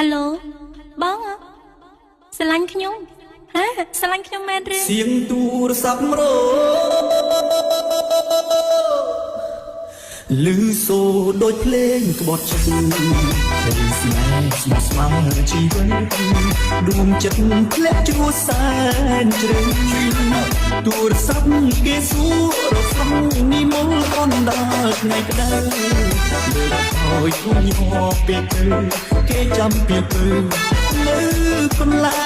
Hello បងស្រឡាញ់ខ្ញុំហាស្រឡាញ់ខ្ញុំមែនឬเสียงទូរស័ព្ទរោឮសូរដូចភ្លេងក្បត់ចិត្តពេលស្នេហ៍ស្មោះស្ម័គ្រជីវិតដួងចិត្តធ្លាក់ជ្រោះសែនជ្រៅទូរស័ព្ទគេសួររស័ព្ទនិមលអនដាថ្ងៃក្តៅលើកឲ្យគូញហោពេលទៅគេចាំពីពើនៅកន្លែ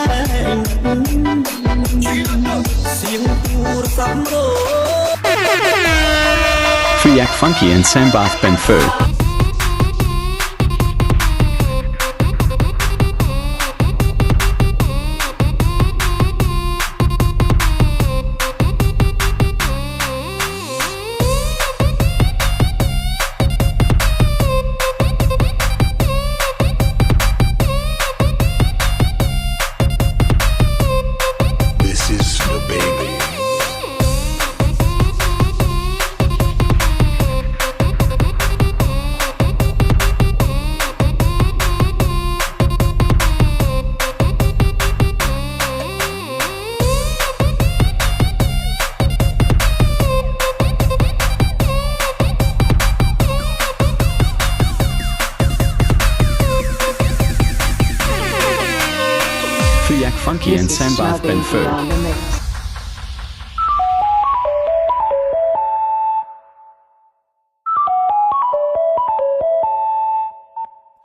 ងเสียงទូរស័ព្ទរោ Friak Funky and Sambath Ben Fur. This is the baby. Friak Funky and Sambath Ben Fur.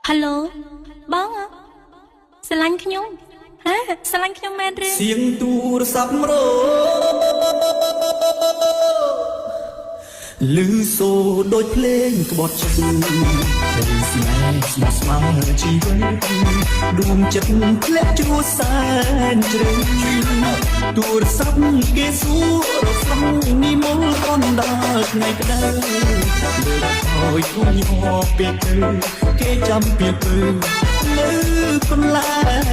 Hello បងស្រឡាញ់ខ្ញុំហាស្រឡាញ់ខ្ញុំមែនឬ เสียงទូរស័ព្ទរោឮសូរដូចភ្លេងក្បត់ចិត្តពេលស្នេហ៍ស្មោះស្ម័គ្រជីវិតដួងចិត្តធ្លាក់ជ្រោះសែនជ្រៅទូរស័ព្ទគេសួររស័ព្ទនិមលអនដាថ្ងៃក្តៅលើកឲ្យគូញហោពេលទៅគេចាំពីពើនៅកន្លែង